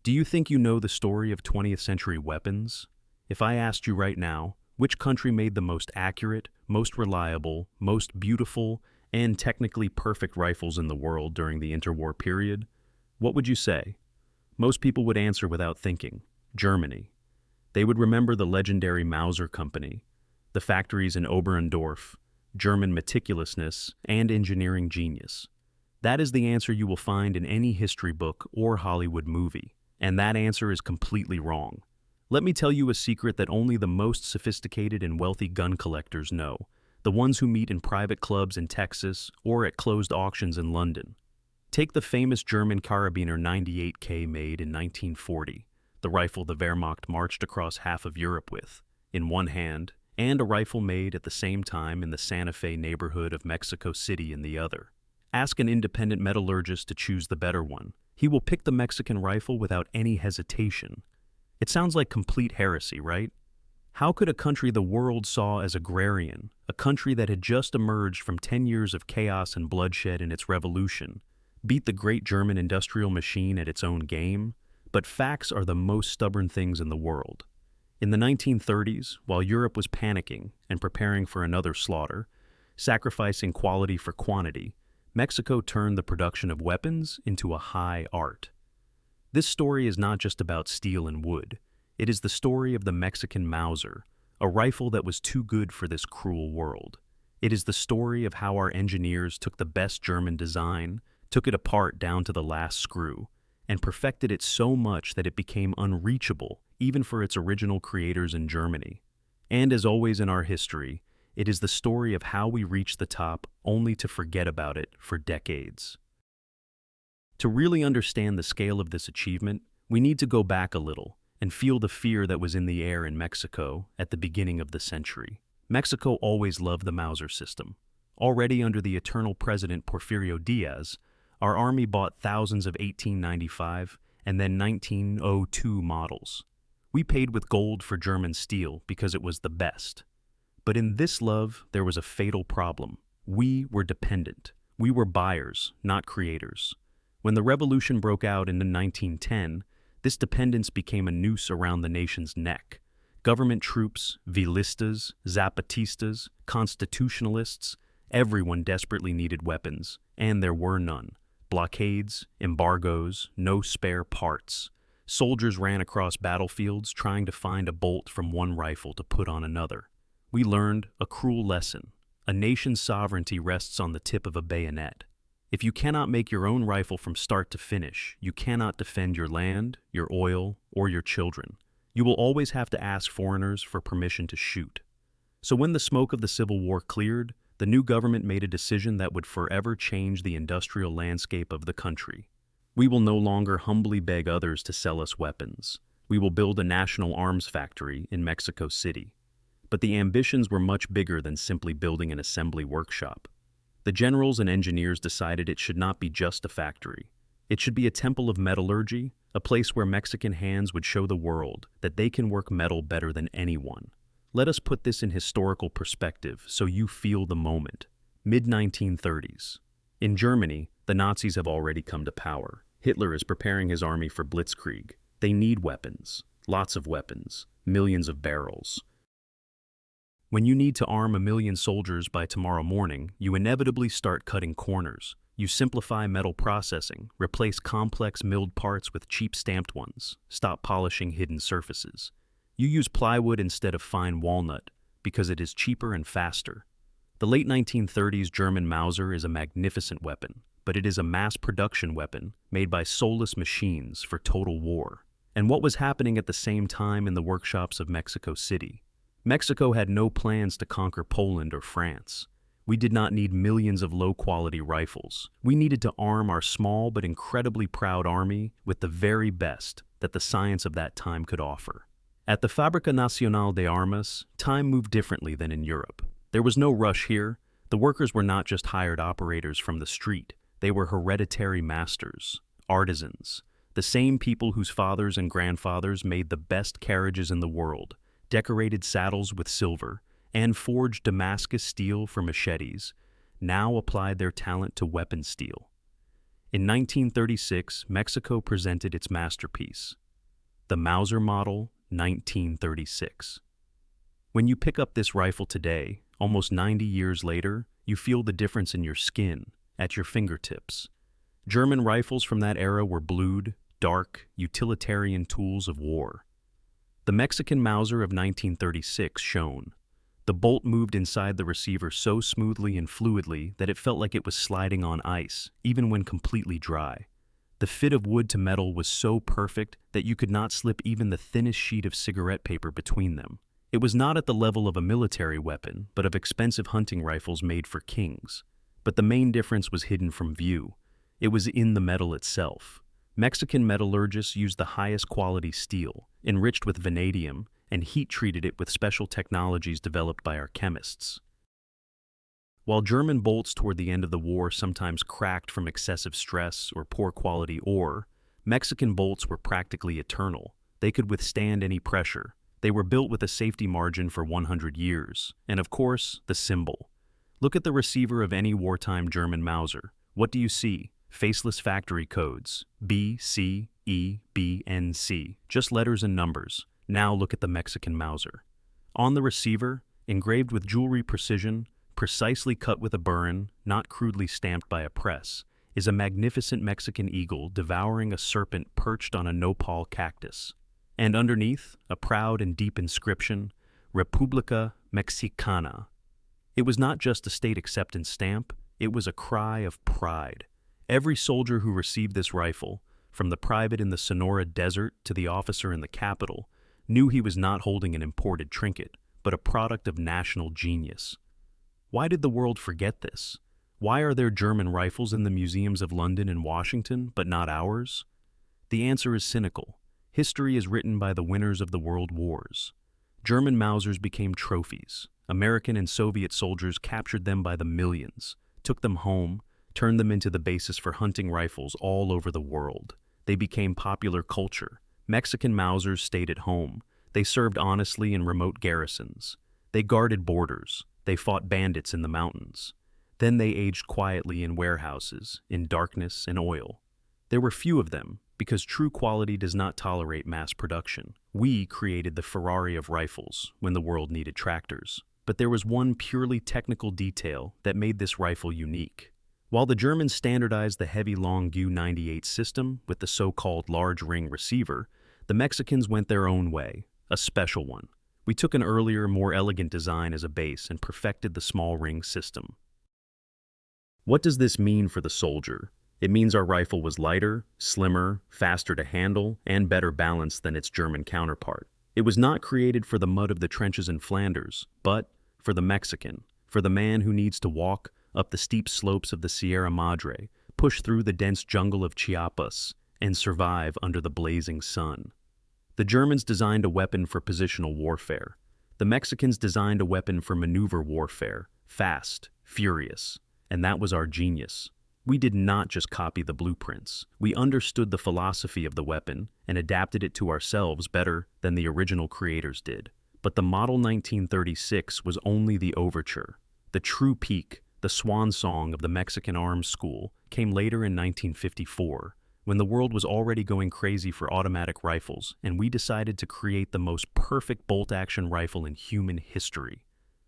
Do you think you know the story of 20th century weapons? If I asked you right now, which country made the most accurate, most reliable, most beautiful, and technically perfect rifles in the world during the interwar period, what would you say? Most people would answer without thinking: Germany. They would remember the legendary Mauser Company, the factories in Oberndorf, German meticulousness, and engineering genius. That is the answer you will find in any history book or Hollywood movie, and that answer is completely wrong. Let me tell you a secret that only the most sophisticated and wealthy gun collectors know, the ones who meet in private clubs in Texas or at closed auctions in London. Take the famous German Karabiner 98K made in 1940, the rifle the Wehrmacht marched across half of Europe with, in one hand, and a rifle made at the same time in the Santa Fe neighborhood of Mexico City in the other. Ask an independent metallurgist to choose the better one. He will pick the Mexican rifle without any hesitation. It sounds like complete heresy, right? How could a country the world saw as agrarian, a country that had just emerged from 10 years of chaos and bloodshed in its revolution, beat the great German industrial machine at its own game? But facts are the most stubborn things in the world. In the 1930s, while Europe was panicking and preparing for another slaughter, sacrificing quality for quantity, Mexico turned the production of weapons into a high art. This story is not just about steel and wood. It is the story of the Mexican Mauser, a rifle that was too good for this cruel world. It is the story of how our engineers took the best German design, took it apart down to the last screw, and perfected it so much that it became unreachable even for its original creators in Germany. And as always in our history, it is the story of how we reached the top only to forget about it for decades. To really understand the scale of this achievement, we need to go back a little and feel the fear that was in the air in Mexico at the beginning of the century. Mexico always loved the Mauser system. Already under the eternal president Porfirio Diaz, our army bought thousands of 1895 and then 1902 models. We paid with gold for German steel because it was the best. But in this love, there was a fatal problem. We were dependent. We were buyers, not creators. When the revolution broke out in 1910, this dependence became a noose around the nation's neck. Government troops, Villistas, Zapatistas, constitutionalists, everyone desperately needed weapons, and there were none. Blockades, embargoes, no spare parts. Soldiers ran across battlefields trying to find a bolt from one rifle to put on another. We learned a cruel lesson. A nation's sovereignty rests on the tip of a bayonet. If you cannot make your own rifle from start to finish, you cannot defend your land, your oil, or your children. You will always have to ask foreigners for permission to shoot. So when the smoke of the Civil War cleared, the new government made a decision that would forever change the industrial landscape of the country. We will no longer humbly beg others to sell us weapons. We will build a national arms factory in Mexico City. But the ambitions were much bigger than simply building an assembly workshop. The generals and engineers decided it should not be just a factory. It should be a temple of metallurgy, a place where Mexican hands would show the world that they can work metal better than anyone. Let us put this in historical perspective so you feel the moment. Mid-1930s. In Germany, the Nazis have already come to power. Hitler is preparing his army for blitzkrieg. They need weapons. Lots of weapons. Millions of barrels. When you need to arm 1 million soldiers by tomorrow morning, you inevitably start cutting corners. You simplify metal processing, replace complex milled parts with cheap stamped ones, stop polishing hidden surfaces. You use plywood instead of fine walnut because it is cheaper and faster. The late 1930s German Mauser is a magnificent weapon, but it is a mass production weapon made by soulless machines for total war. And what was happening at the same time in the workshops of Mexico City? Mexico had no plans to conquer Poland or France. We did not need millions of low-quality rifles. We needed to arm our small but incredibly proud army with the very best that the science of that time could offer. At the Fábrica Nacional de Armas, time moved differently than in Europe. There was no rush here. The workers were not just hired operators from the street. They were hereditary masters, artisans, the same people whose fathers and grandfathers made the best carriages in the world, decorated saddles with silver, and forged Damascus steel for machetes, now applied their talent to weapon steel. In 1936, Mexico presented its masterpiece, the Mauser Model 1936. When you pick up this rifle today, almost 90 years later, you feel the difference in your skin, at your fingertips. German rifles from that era were blued, dark, utilitarian tools of war. The Mexican Mauser of 1936 shone. The bolt moved inside the receiver so smoothly and fluidly that it felt like it was sliding on ice, even when completely dry. The fit of wood to metal was so perfect that you could not slip even the thinnest sheet of cigarette paper between them. It was not at the level of a military weapon, but of expensive hunting rifles made for kings. But the main difference was hidden from view. It was in the metal itself. Mexican metallurgists used the highest quality steel, enriched with vanadium, and heat-treated it with special technologies developed by our chemists. While German bolts toward the end of the war sometimes cracked from excessive stress or poor quality ore, Mexican bolts were practically eternal. They could withstand any pressure. They were built with a safety margin for 100 years. And of course, the symbol. Look at the receiver of any wartime German Mauser. What do you see? Faceless factory codes. B, C, E, B, N, C. Just letters and numbers. Now look at the Mexican Mauser. On the receiver, engraved with jewelry precision, precisely cut with a burin, not crudely stamped by a press, is a magnificent Mexican eagle devouring a serpent perched on a nopal cactus. And underneath, a proud and deep inscription, República Mexicana. It was not just a state acceptance stamp, it was a cry of pride. Every soldier who received this rifle, from the private in the Sonora desert to the officer in the capital, knew he was not holding an imported trinket, but a product of national genius. Why did the world forget this? Why are there German rifles in the museums of London and Washington, but not ours? The answer is cynical. History is written by the winners of the world wars. German Mausers became trophies. American and Soviet soldiers captured them by the millions, took them home, turned them into the basis for hunting rifles all over the world. They became popular culture. Mexican Mausers stayed at home. They served honestly in remote garrisons. They guarded borders. They fought bandits in the mountains. Then they aged quietly in warehouses, in darkness and oil. There were few of them, because true quality does not tolerate mass production. We created the Ferrari of rifles when the world needed tractors. But there was one purely technical detail that made this rifle unique. While the Germans standardized the heavy long U-98 system with the so-called large ring receiver, the Mexicans went their own way, a special one. We took an earlier, more elegant design as a base and perfected the small ring system. What does this mean for the soldier? It means our rifle was lighter, slimmer, faster to handle, and better balanced than its German counterpart. It was not created for the mud of the trenches in Flanders, but for the Mexican, for the man who needs to walk up the steep slopes of the Sierra Madre, push through the dense jungle of Chiapas, and survive under the blazing sun. The Germans designed a weapon for positional warfare. The Mexicans designed a weapon for maneuver warfare, fast, furious, and that was our genius. We did not just copy the blueprints. We understood the philosophy of the weapon and adapted it to ourselves better than the original creators did. But the Model 1936 was only the overture. The true peak, the swan song of the Mexican Arms School, came later in 1954, when the world was already going crazy for automatic rifles, and we decided to create the most perfect bolt-action rifle in human history.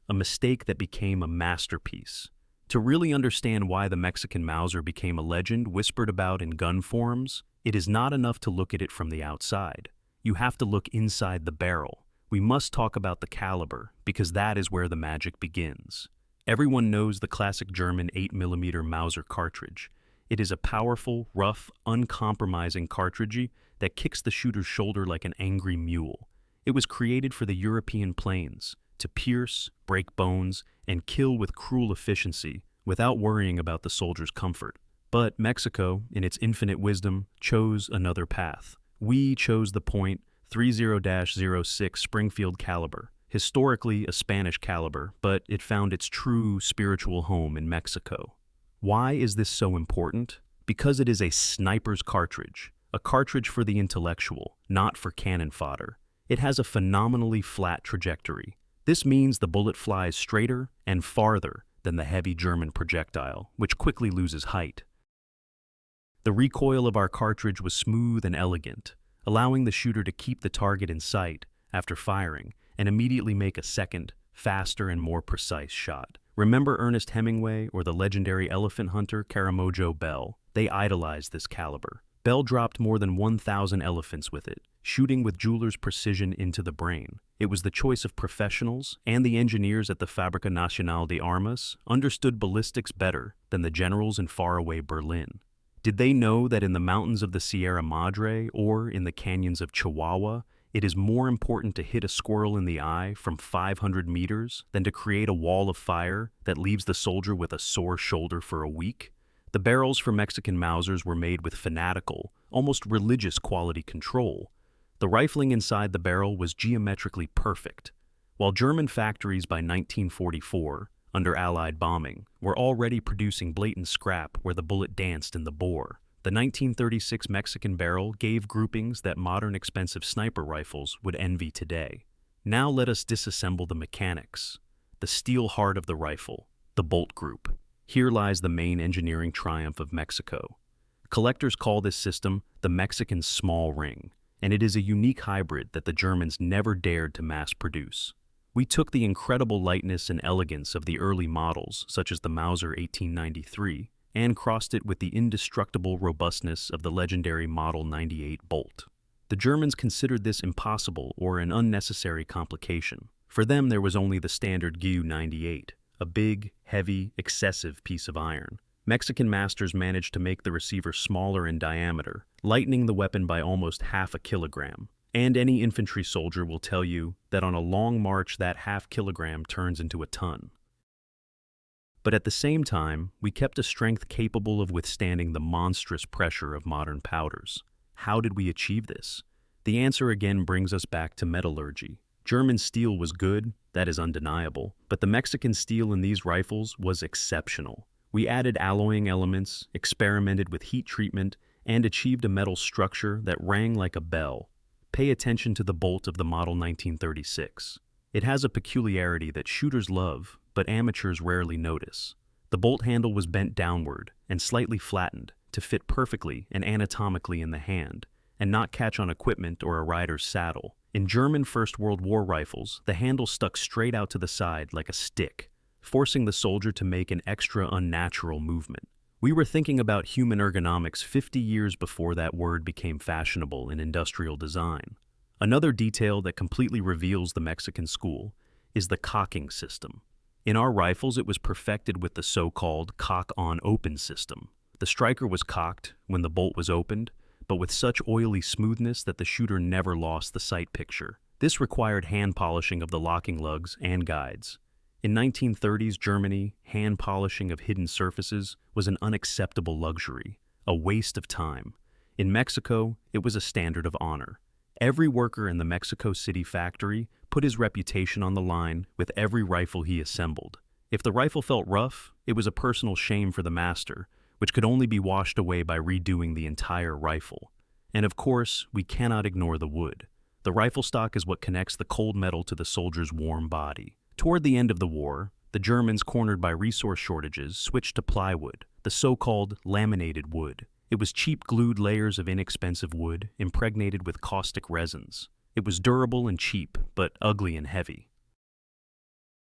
A mistake that became a masterpiece. To really understand why the Mexican Mauser became a legend whispered about in gun forums, it is not enough to look at it from the outside. You have to look inside the barrel. We must talk about the caliber, because that is where the magic begins. Everyone knows the classic German 8mm Mauser cartridge. It is a powerful, rough, uncompromising cartridge that kicks the shooter's shoulder like an angry mule. It was created for the European plains, to pierce, break bones, and kill with cruel efficiency without worrying about the soldier's comfort. But Mexico, in its infinite wisdom, chose another path. We chose the .30-06 Springfield caliber, historically a Spanish caliber, but it found its true spiritual home in Mexico. Why is this so important? Because it is a sniper's cartridge, a cartridge for the intellectual, not for cannon fodder. It has a phenomenally flat trajectory. This means the bullet flies straighter and farther than the heavy German projectile, which quickly loses height. The recoil of our cartridge was smooth and elegant, allowing the shooter to keep the target in sight after firing and immediately make a second, faster and more precise shot. Remember Ernest Hemingway or the legendary elephant hunter Karamojo Bell? They idolized this caliber. Bell dropped more than 1,000 elephants with it, shooting with jeweler's precision into the brain. It was the choice of professionals, and the engineers at the Fábrica Nacional de Armas understood ballistics better than the generals in faraway Berlin. Did they know that in the mountains of the Sierra Madre or in the canyons of Chihuahua, it is more important to hit a squirrel in the eye from 500 meters than to create a wall of fire that leaves the soldier with a sore shoulder for a week? The barrels for Mexican Mausers were made with fanatical, almost religious quality control. The rifling inside the barrel was geometrically perfect. While German factories by 1944, under Allied bombing, were already producing blatant scrap where the bullet danced in the bore, the 1936 Mexican barrel gave groupings that modern expensive sniper rifles would envy today. Now let us disassemble the mechanics. The steel heart of the rifle, the bolt group. Here lies the main engineering triumph of Mexico. Collectors call this system the Mexican small ring, and it is a unique hybrid that the Germans never dared to mass produce. We took the incredible lightness and elegance of the early models, such as the Mauser 1893, and crossed it with the indestructible robustness of the legendary Model 98 Bolt. The Germans considered this impossible or an unnecessary complication. For them, there was only the standard GU 98, a big, heavy, excessive piece of iron. Mexican masters managed to make the receiver smaller in diameter, lightening the weapon by almost half a kilogram. And any infantry soldier will tell you that on a long march that half kilogram turns into a ton. But at the same time, we kept a strength capable of withstanding the monstrous pressure of modern powders. How did we achieve this? The answer again brings us back to metallurgy. German steel was good, that is undeniable, but the Mexican steel in these rifles was exceptional. We added alloying elements, experimented with heat treatment, and achieved a metal structure that rang like a bell. Pay attention to the bolt of the Model 1936. It has a peculiarity that shooters love, but amateurs rarely notice. The bolt handle was bent downward and slightly flattened to fit perfectly and anatomically in the hand, and not catch on equipment or a rider's saddle. In German First World War rifles, the handle stuck straight out to the side like a stick, forcing the soldier to make an extra unnatural movement. We were thinking about human ergonomics 50 years before that word became fashionable in industrial design. Another detail that completely reveals the Mexican school is the cocking system. In our rifles, it was perfected with the so-called cock-on-open system. The striker was cocked when the bolt was opened, but with such oily smoothness that the shooter never lost the sight picture. This required hand polishing of the locking lugs and guides. In 1930s Germany, hand polishing of hidden surfaces was an unacceptable luxury, a waste of time. In Mexico, it was a standard of honor. Every worker in the Mexico City factory put his reputation on the line with every rifle he assembled. If the rifle felt rough, it was a personal shame for the master, which could only be washed away by redoing the entire rifle. And of course, we cannot ignore the wood. The rifle stock is what connects the cold metal to the soldier's warm body. Toward the end of the war, the Germans, cornered by resource shortages, switched to plywood, the so-called laminated wood. It was cheap glued layers of inexpensive wood impregnated with caustic resins. It was durable and cheap, but ugly and heavy.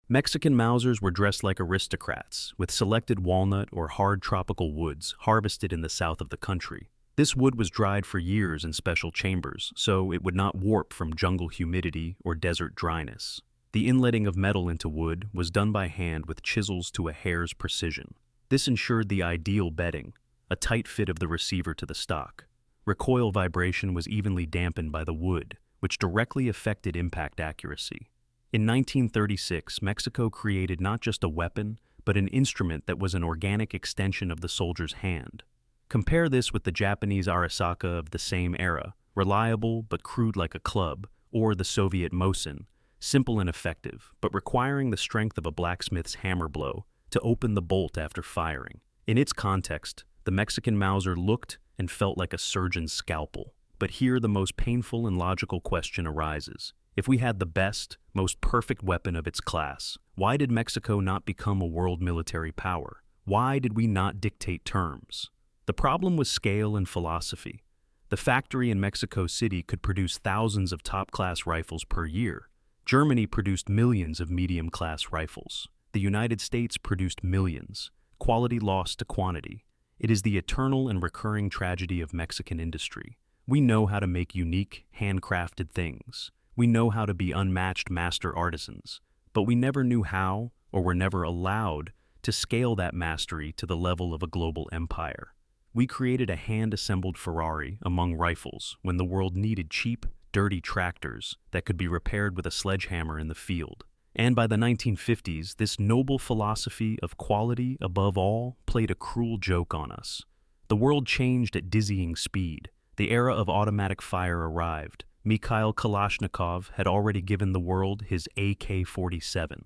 Mexican Mausers were dressed like aristocrats, with selected walnut or hard tropical woods harvested in the south of the country. This wood was dried for years in special chambers, so it would not warp from jungle humidity or desert dryness. The inletting of metal into wood was done by hand with chisels to a hair's precision. This ensured the ideal bedding, a tight fit of the receiver to the stock. Recoil vibration was evenly dampened by the wood, which directly affected impact accuracy. In 1936, Mexico created not just a weapon, but an instrument that was an organic extension of the soldier's hand. Compare this with the Japanese Arisaka of the same era, reliable but crude like a club, or the Soviet Mosin, simple and effective, but requiring the strength of a blacksmith's hammer blow to open the bolt after firing. In its context, the Mexican Mauser looked and felt like a surgeon's scalpel. But here the most painful and logical question arises. If we had the best, most perfect weapon of its class, why did Mexico not become a world military power? Why did we not dictate terms? The problem was scale and philosophy. The factory in Mexico City could produce thousands of top-class rifles per year. Germany produced millions of medium-class rifles. The United States produced millions. Quality lost to quantity. It is the eternal and recurring tragedy of Mexican industry. We know how to make unique, handcrafted things. We know how to be unmatched master artisans. But we never knew how, or were never allowed, to scale that mastery to the level of a global empire. We created a hand-assembled Ferrari among rifles when the world needed cheap, dirty tractors that could be repaired with a sledgehammer in the field. And by the 1950s, this noble philosophy of quality above all played a cruel joke on us. The world changed at dizzying speed. The era of automatic fire arrived. Mikhail Kalashnikov had already given the world his AK-47.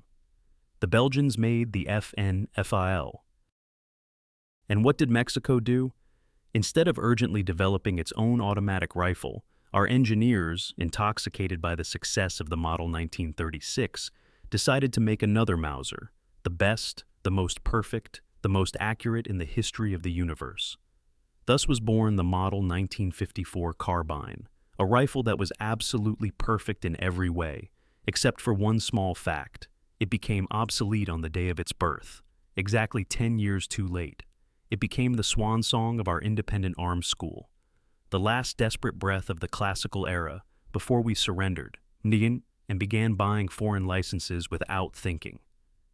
The Belgians made the FN-FAL. And what did Mexico do? Instead of urgently developing its own automatic rifle, our engineers, intoxicated by the success of the Model 1936, decided to make another Mauser, the best, the most perfect, the most accurate in the history of the universe. Thus was born the Model 1954 carbine, a rifle that was absolutely perfect in every way, except for one small fact. It became obsolete on the day of its birth, exactly 10 years too late. It became the swan song of our independent arms school, the last desperate breath of the classical era before we surrendered and began buying foreign licenses without thinking.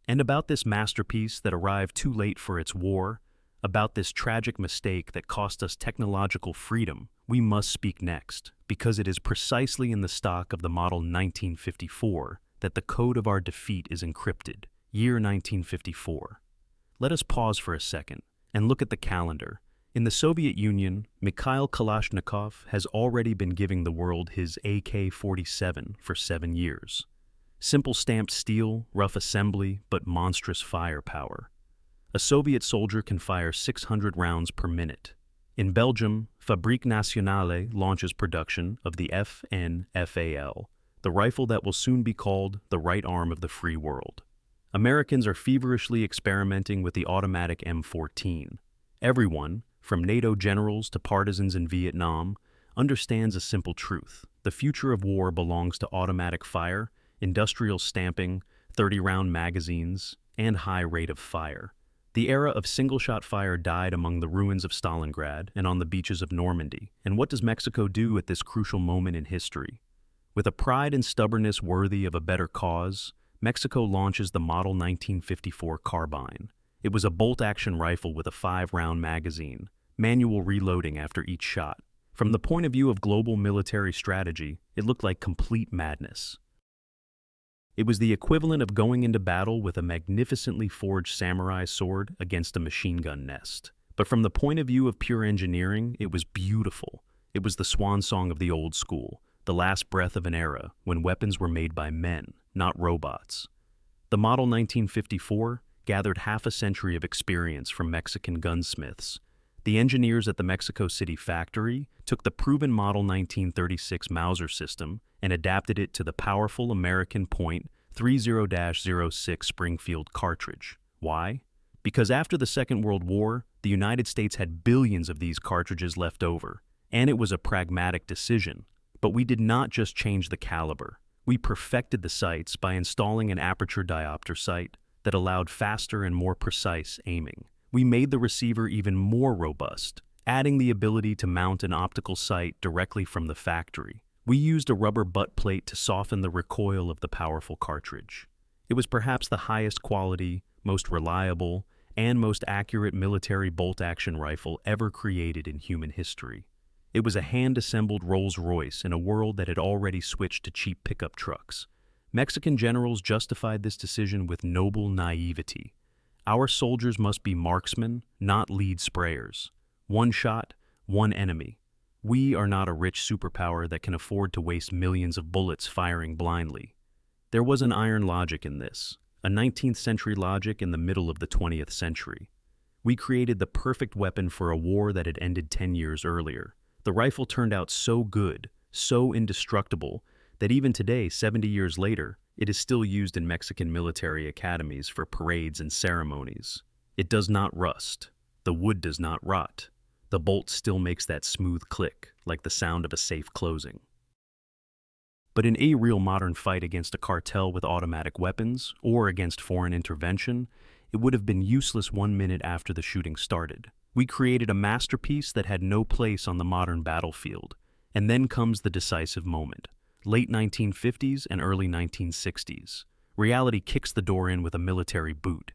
And about this masterpiece that arrived too late for its war, about this tragic mistake that cost us technological freedom, we must speak next, because it is precisely in the stock of the Model 1954 that the code of our defeat is encrypted, year 1954. Let us pause for a second and look at the calendar. In the Soviet Union, Mikhail Kalashnikov has already been giving the world his AK-47 for 7 years. Simple stamped steel, rough assembly, but monstrous firepower. A Soviet soldier can fire 600 rounds per minute. In Belgium, Fabrique Nationale launches production of the FN-FAL, the rifle that will soon be called the right arm of the free world. Americans are feverishly experimenting with the automatic M14. Everyone, from NATO generals to partisans in Vietnam, understands a simple truth. The future of war belongs to automatic fire, industrial stamping, 30-round magazines, and high rate of fire. The era of single-shot fire died among the ruins of Stalingrad and on the beaches of Normandy. And what does Mexico do at this crucial moment in history? With a pride and stubbornness worthy of a better cause, Mexico launches the Model 1954 carbine. It was a bolt-action rifle with a 5-round magazine, manual reloading after each shot. From the point of view of global military strategy, it looked like complete madness. It was the equivalent of going into battle with a magnificently forged samurai sword against a machine gun nest. But from the point of view of pure engineering, it was beautiful. It was the swan song of the old school, the last breath of an era when weapons were made by men, not robots. The Model 1954 gathered half a century of experience from Mexican gunsmiths. The engineers at the Mexico City factory took the proven Model 1936 Mauser system and adapted it to the powerful American .30-06 Springfield cartridge. Why? Because after the Second World War, the United States had billions of these cartridges left over, and it was a pragmatic decision. But we did not just change the caliber. We perfected the sights by installing an aperture diopter sight that allowed faster and more precise aiming. We made the receiver even more robust, adding the ability to mount an optical sight directly from the factory. We used a rubber butt plate to soften the recoil of the powerful cartridge. It was perhaps the highest quality, most reliable, and most accurate military bolt-action rifle ever created in human history. It was a hand-assembled Rolls-Royce in a world that had already switched to cheap pickup trucks. Mexican generals justified this decision with noble naivety. Our soldiers must be marksmen, not lead sprayers. One shot, one enemy. We are not a rich superpower that can afford to waste millions of bullets firing blindly. There was an iron logic in this, a 19th century logic in the middle of the 20th century. We created the perfect weapon for a war that had ended 10 years earlier. The rifle turned out so good, so indestructible, that even today, 70 years later, it is still used in Mexican military academies for parades and ceremonies. It does not rust. The wood does not rot. The bolt still makes that smooth click, like the sound of a safe closing. But in a real modern fight against a cartel with automatic weapons, or against foreign intervention, it would have been useless 1 minute after the shooting started. We created a masterpiece that had no place on the modern battlefield. And then comes the decisive moment. Late 1950s and early 1960s. Reality kicks the door in with a military boot.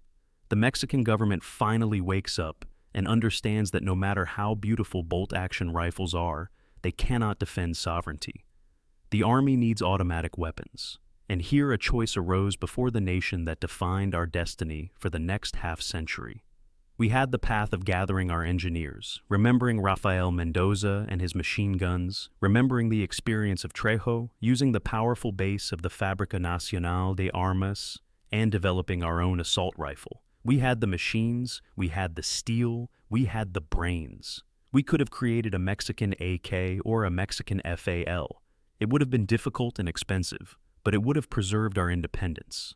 The Mexican government finally wakes up and understands that no matter how beautiful bolt-action rifles are, they cannot defend sovereignty. The army needs automatic weapons. And here a choice arose before the nation that defined our destiny for the next half-century. We had the path of gathering our engineers, remembering Rafael Mendoza and his machine guns, remembering the experience of Trejo, using the powerful base of the Fábrica Nacional de Armas, and developing our own assault rifle. We had the machines, we had the steel, we had the brains. We could have created a Mexican AK or a Mexican FAL. It would have been difficult and expensive, but it would have preserved our independence.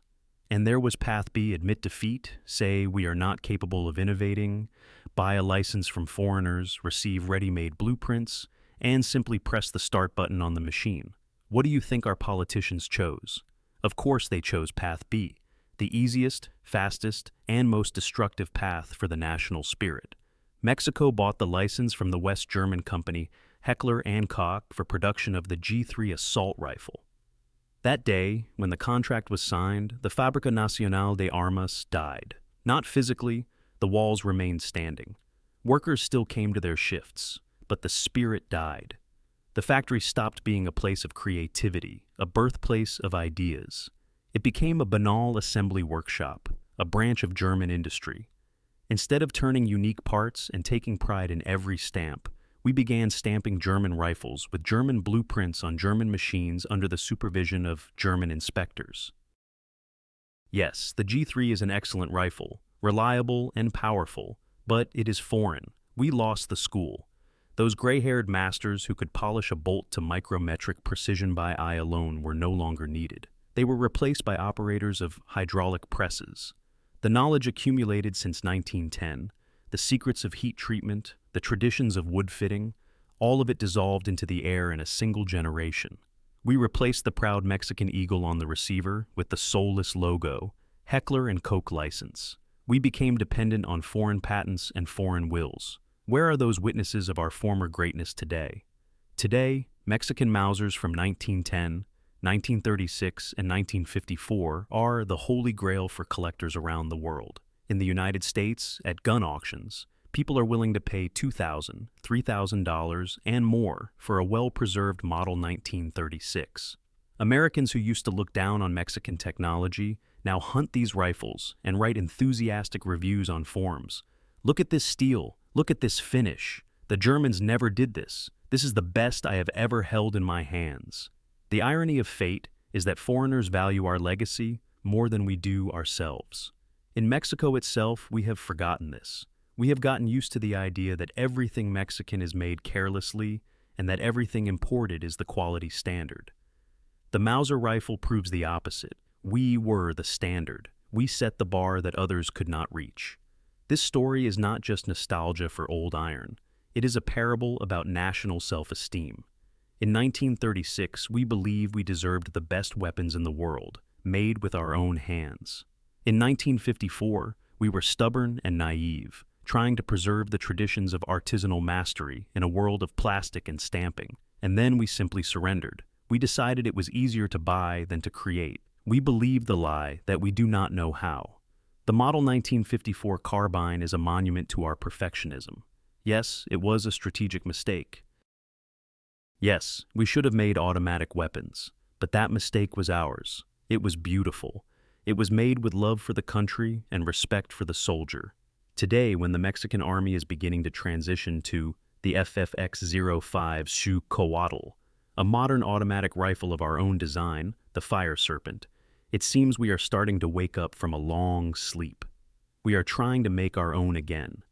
And there was path B: admit defeat, say we are not capable of innovating, buy a license from foreigners, receive ready-made blueprints, and simply press the start button on the machine. What do you think our politicians chose? Of course they chose path B, the easiest, fastest, and most destructive path for the national spirit. Mexico bought the license from the West German company Heckler & Koch for production of the G3 assault rifle. That day, when the contract was signed, the Fábrica Nacional de Armas died. Not physically, the walls remained standing. Workers still came to their shifts, but the spirit died. The factory stopped being a place of creativity, a birthplace of ideas. It became a banal assembly workshop, a branch of German industry. Instead of turning unique parts and taking pride in every stamp, we began stamping German rifles with German blueprints on German machines under the supervision of German inspectors. Yes, the G3 is an excellent rifle, reliable and powerful, but it is foreign. We lost the school. Those gray-haired masters who could polish a bolt to micrometric precision by eye alone were no longer needed. They were replaced by operators of hydraulic presses. The knowledge accumulated since 1910, the secrets of heat treatment, the traditions of wood fitting, all of it dissolved into the air in a single generation. We replaced the proud Mexican eagle on the receiver with the soulless logo, Heckler & Koch license. We became dependent on foreign patents and foreign wills. Where are those witnesses of our former greatness today? Today, Mexican Mausers from 1910, 1936, and 1954 are the holy grail for collectors around the world. In the United States, at gun auctions, people are willing to pay $2,000, $3,000, and more for a well-preserved Model 1936. Americans who used to look down on Mexican technology now hunt these rifles and write enthusiastic reviews on forums. Look at this steel. Look at this finish. The Germans never did this. This is the best I have ever held in my hands. The irony of fate is that foreigners value our legacy more than we do ourselves. In Mexico itself, we have forgotten this. We have gotten used to the idea that everything Mexican is made carelessly and that everything imported is the quality standard. The Mauser rifle proves the opposite. We were the standard. We set the bar that others could not reach. This story is not just nostalgia for old iron. It is a parable about national self-esteem. In 1936, we believed we deserved the best weapons in the world, made with our own hands. In 1954, we were stubborn and naive, trying to preserve the traditions of artisanal mastery in a world of plastic and stamping. And then we simply surrendered. We decided it was easier to buy than to create. We believed the lie that we do not know how. The Model 1954 carbine is a monument to our perfectionism. Yes, it was a strategic mistake. Yes, we should have made automatic weapons, but that mistake was ours. It was beautiful. It was made with love for the country and respect for the soldier. Today, when the Mexican army is beginning to transition to the FFX-05 Shu Coatl, a modern automatic rifle of our own design, the Fire Serpent, it seems we are starting to wake up from a long sleep. We are trying to make our own again,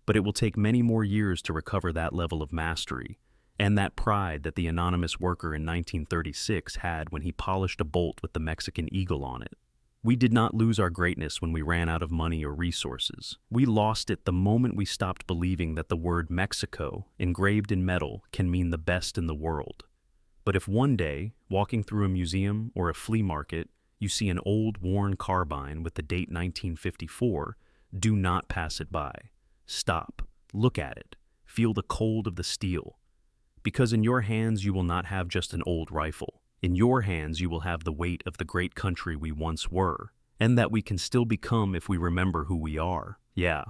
but it will take many more years to recover that level of mastery and that pride that the anonymous worker in 1936 had when he polished a bolt with the Mexican eagle on it. We did not lose our greatness when we ran out of money or resources. We lost it the moment we stopped believing that the word Mexico, engraved in metal, can mean the best in the world. But if one day, walking through a museum or a flea market, you see an old, worn carbine with the date 1954, do not pass it by. Stop, look at it, feel the cold of the steel. Because in your hands you will not have just an old rifle. In your hands you will have the weight of the great country we once were, and that we can still become if we remember who we are. Yeah,